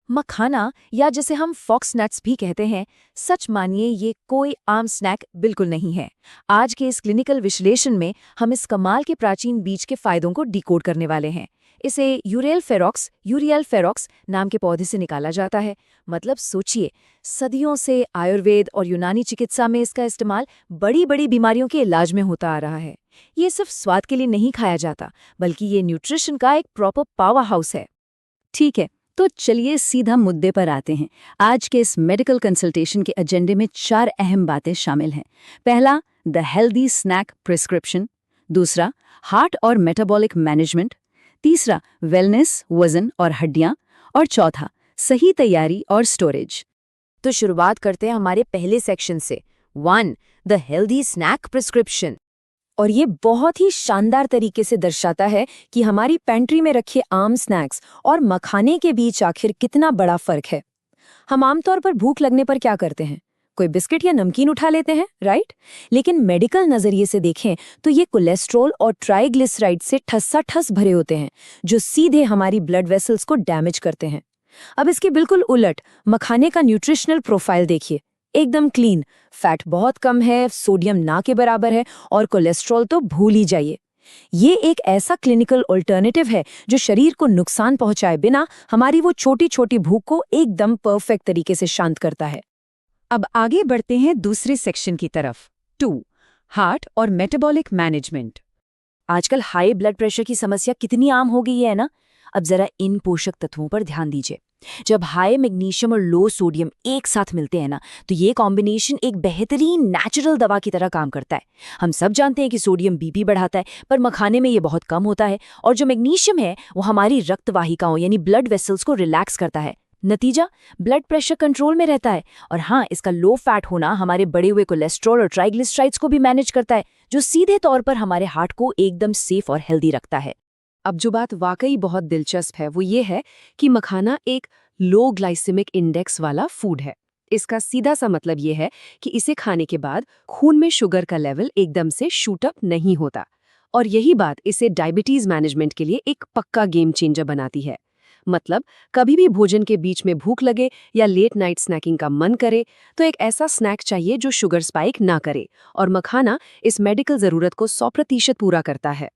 मखाना या जिसे हम फॉक्स नट्स भी कहते हैं, सच मानिए ये कोई आम स्नैक बिल्कुल नहीं है। आज के इस क्लिनिकल विश्लेषण में हम इस कमाल के प्राचीन बीज के फायदों को डिकोड करने वाले हैं। इसे यूरियल फेरोक्स नाम के पौधे से निकाला जाता है। मतलब सोचिए, सदियों से आयुर्वेद और यूनानी चिकित्सा में इसका इस्तेमाल बड़ी बड़ी बीमारियों के इलाज में होता आ रहा है। ये सिर्फ स्वाद के लिए नहीं खाया जाता, बल्कि ये न्यूट्रिशन का एक प्रॉपर पावर हाउस है। ठीक है, तो चलिए सीधा मुद्दे पर आते हैं। आज के इस मेडिकल कंसल्टेशन के एजेंडे में 4 अहम बातें शामिल हैं। पहला, द हेल्दी स्नैक प्रिस्क्रिप्शन। दूसरा, हार्ट और मेटाबॉलिक मैनेजमेंट। तीसरा, वेलनेस, वजन और हड्डियां। और चौथा, सही तैयारी और स्टोरेज। तो शुरुआत करते हैं हमारे पहले सेक्शन से। 1. The healthy snack prescription. और ये बहुत ही शानदार तरीके से दर्शाता है कि हमारी पेंट्री में रखे आम स्नैक्स और मखाने के बीच आखिर कितना बड़ा फर्क है। हम आमतौर पर भूख लगने पर क्या करते हैं? कोई बिस्किट या नमकीन उठा लेते हैं, राइट? लेकिन मेडिकल नजरिए से देखें तो ये कोलेस्ट्रॉल और ट्राइग्लिसराइड से ठस्सा-ठस भरे होते हैं, जो सीधे हमारी ब्लड वेसल्स को डैमेज करते हैं। अब इसके बिल्कुल उलट मखाने का न्यूट्रिशनल प्रोफाइल देखिए। एकदम क्लीन, फैट बहुत कम है, सोडियम ना के बराबर है और कोलेस्ट्रॉल तो भूल ही जाइए। ये एक ऐसा क्लिनिकल अल्टरनेटिव है जो शरीर को नुकसान पहुंचाए बिना हमारी वो छोटी छोटी भूख को एकदम परफेक्ट तरीके से शांत करता है। अब आगे बढ़ते हैं दूसरे सेक्शन की तरफ। 2. हार्ट और मेटाबॉलिक मैनेजमेंट। आजकल हाई ब्लड प्रेशर की समस्या कितनी आम हो गई है ना। अब जरा इन पोषक तत्वों पर ध्यान दीजिए। जब हाई मैग्नीशियम और लो सोडियम एक साथ मिलते हैं ना, तो ये कॉम्बिनेशन एक बेहतरीन नेचुरल दवा की तरह काम करता है। हम सब जानते हैं कि सोडियम बीपी बढ़ाता है, पर मखाने में ये बहुत कम होता है, और जो मैग्नीशियम है वो हमारी रक्त वाहिकाओं यानी ब्लड वेसल्स को रिलैक्स करता है। नतीजा, ब्लड प्रेशर कंट्रोल में रहता है। और हाँ, इसका लो फैट होना हमारे बढ़े हुए कोलेस्ट्रॉल और ट्राइग्लिसराइड्स को भी मैनेज करता है, जो सीधे तौर पर हमारे हार्ट को एकदम सेफ और हेल्दी रखता है। अब जो बात वाकई बहुत दिलचस्प है वो ये है कि मखाना एक लो ग्लाइसेमिक इंडेक्स वाला फूड है। इसका सीधा सा मतलब ये है कि इसे खाने के बाद खून में शुगर का लेवल एकदम से शूट अप नहीं होता, और यही बात इसे डायबिटीज मैनेजमेंट के लिए एक पक्का गेम चेंजर बनाती है। मतलब कभी भी भोजन के बीच में भूख लगे या लेट नाइट स्नैकिंग का मन करे, तो एक ऐसा स्नैक चाहिए जो शुगर स्पाइक ना करे, और मखाना इस मेडिकल जरूरत को 100% पूरा करता है।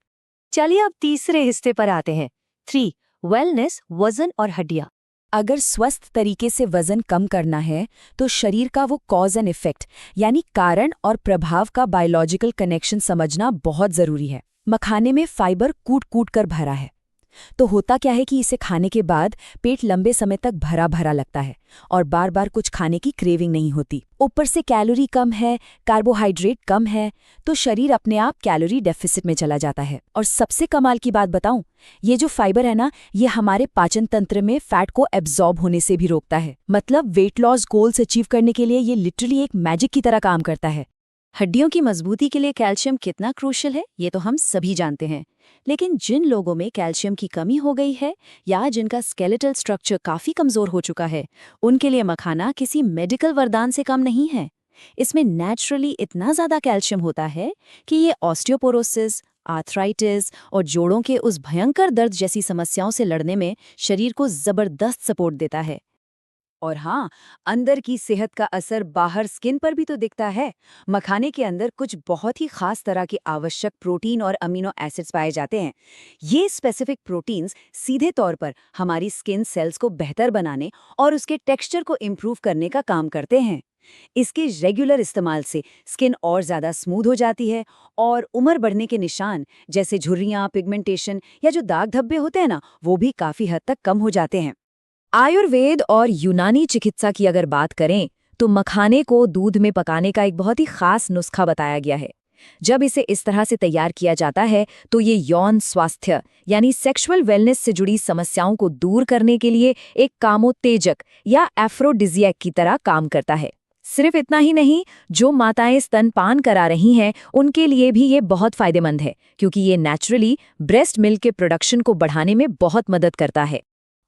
चलिए अब तीसरे हिस्से पर आते हैं। 3. वेलनेस, वजन और हड्डियां। अगर स्वस्थ तरीके से वजन कम करना है तो शरीर का वो कॉज एंड इफेक्ट यानी कारण और प्रभाव का बायोलॉजिकल कनेक्शन समझना बहुत जरूरी है। मखाने में फाइबर कूट कूट कर भरा है, तो होता क्या है कि इसे खाने के बाद पेट लंबे समय तक भरा भरा लगता है और बार बार कुछ खाने की क्रेविंग नहीं होती। ऊपर से कैलोरी कम है, कार्बोहाइड्रेट कम है, तो शरीर अपने आप कैलोरी डेफिसिट में चला जाता है। और सबसे कमाल की बात बताऊं, ये जो फाइबर है ना, ये हमारे पाचन तंत्र में फैट को एब्जॉर्ब होने से भी रोकता है। मतलब वेट लॉस गोल्स अचीव करने के लिए ये लिटरली एक मैजिक की तरह काम करता है। हड्डियों की मजबूती के लिए कैल्शियम कितना क्रूशियल है ये तो हम सभी जानते हैं, लेकिन जिन लोगों में कैल्शियम की कमी हो गई है या जिनका स्केलेटल स्ट्रक्चर काफी कमजोर हो चुका है, उनके लिए मखाना किसी मेडिकल वरदान से कम नहीं है। इसमें नेचुरली इतना ज्यादा कैल्शियम होता है कि ये ऑस्टियोपोरोसिस, आर्थराइटिस और जोड़ों के उस भयंकर दर्द जैसी समस्याओं से लड़ने में शरीर को जबरदस्त सपोर्ट देता है। और हाँ, अंदर की सेहत का असर बाहर स्किन पर भी तो दिखता है। मखाने के अंदर कुछ बहुत ही खास तरह के आवश्यक प्रोटीन और अमीनो एसिड्स पाए जाते हैं। ये स्पेसिफिक प्रोटीन्स सीधे तौर पर हमारी स्किन सेल्स को बेहतर बनाने और उसके टेक्सचर को इम्प्रूव करने का काम करते हैं। इसके रेगुलर इस्तेमाल से स्किन और ज़्यादा स्मूथ हो जाती है और उम्र बढ़ने के निशान जैसे झुर्रियाँ, पिगमेंटेशन या जो दाग धब्बे होते हैं ना, वो भी काफ़ी हद तक कम हो जाते हैं। आयुर्वेद और यूनानी चिकित्सा की अगर बात करें तो मखाने को दूध में पकाने का एक बहुत ही खास नुस्खा बताया गया है। जब इसे इस तरह से तैयार किया जाता है तो ये यौन स्वास्थ्य यानी सेक्सुअल वेलनेस से जुड़ी समस्याओं को दूर करने के लिए एक कामोत्तेजक या एफ्रोडिजियक की तरह काम करता है। सिर्फ इतना ही नहीं, जो माताएं स्तनपान करा रही हैं उनके लिए भी ये बहुत फायदेमंद है, क्योंकि ये नेचुरली ब्रेस्ट मिल्क के प्रोडक्शन को बढ़ाने में बहुत मदद करता है।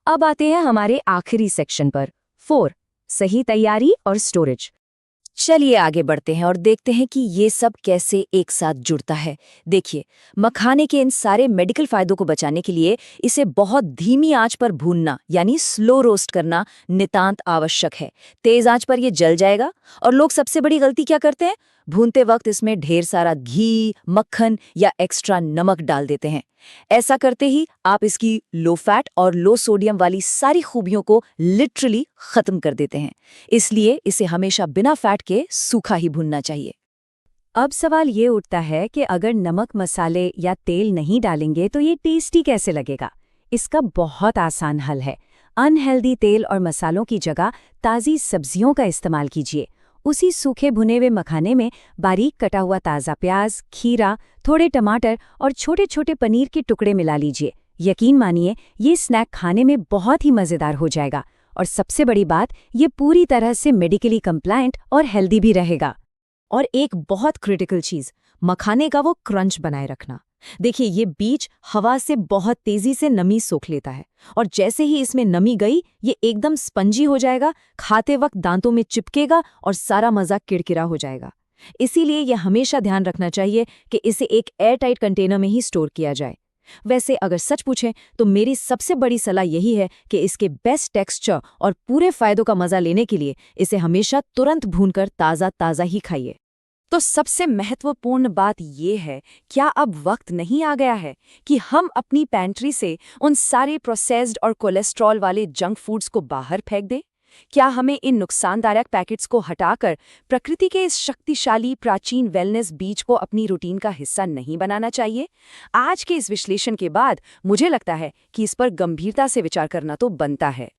अब आते हैं हमारे आखिरी सेक्शन पर। 4. सही तैयारी और स्टोरेज। चलिए आगे बढ़ते हैं और देखते हैं कि ये सब कैसे एक साथ जुड़ता है। देखिए, मखाने के इन सारे मेडिकल फायदों को बचाने के लिए इसे बहुत धीमी आंच पर भूनना यानी स्लो रोस्ट करना नितांत आवश्यक है। तेज आंच पर ये जल जाएगा और लोग सबसे बड़ी गलती क्या करते हैं? भूनते वक्त इसमें ढेर सारा घी, मक्खन या एक्स्ट्रा नमक डाल देते हैं। ऐसा करते ही आप इसकी लो फैट और लो सोडियम वाली सारी खूबियों को लिटरली खत्म कर देते हैं। इसलिए इसे हमेशा बिना फैट के सूखा ही भूनना चाहिए। अब सवाल ये उठता है कि अगर नमक, मसाले या तेल नहीं डालेंगे तो ये टेस्टी कैसे लगेगा? इसका बहुत आसान हल है। अनहेल्दी तेल और मसालों की जगह ताज़ी सब्जियों का इस्तेमाल कीजिए। उसी सूखे भुने हुए मखाने में बारीक कटा हुआ ताज़ा प्याज, खीरा, थोड़े टमाटर और छोटे छोटे पनीर के टुकड़े मिला लीजिए। यकीन मानिए, ये स्नैक खाने में बहुत ही मज़ेदार हो जाएगा। और सबसे बड़ी बात, ये पूरी तरह से मेडिकली कंप्लायंट और हेल्दी भी रहेगा। और एक बहुत क्रिटिकल चीज़, मखाने का वो क्रंच बनाए रखना। देखिए, ये बीज हवा से बहुत तेजी से नमी सोख लेता है और जैसे ही इसमें नमी गई, ये एकदम स्पंजी हो जाएगा, खाते वक्त दांतों में चिपकेगा और सारा मज़ा किरकिरा हो जाएगा। इसीलिए यह हमेशा ध्यान रखना चाहिए कि इसे एक एयर टाइट कंटेनर में ही स्टोर किया जाए। वैसे अगर सच पूछें तो मेरी सबसे बड़ी सलाह यही है कि इसके बेस्ट टेक्सचर और पूरे फायदों का मजा लेने के लिए इसे हमेशा तुरंत भूनकर ताज़ा ताज़ा ही खाइए। तो सबसे महत्वपूर्ण बात ये है, क्या अब वक्त नहीं आ गया है कि हम अपनी पैंट्री से उन सारे प्रोसेस्ड और कोलेस्ट्रॉल वाले जंक फूड्स को बाहर फेंक दें? क्या हमें इन नुकसानदायक पैकेट्स को हटाकर प्रकृति के इस शक्तिशाली प्राचीन वेलनेस बीज को अपनी रूटीन का हिस्सा नहीं बनाना चाहिए? आज के इस विश्लेषण के बाद मुझे लगता है कि इस पर गंभीरता से विचार करना तो बनता है।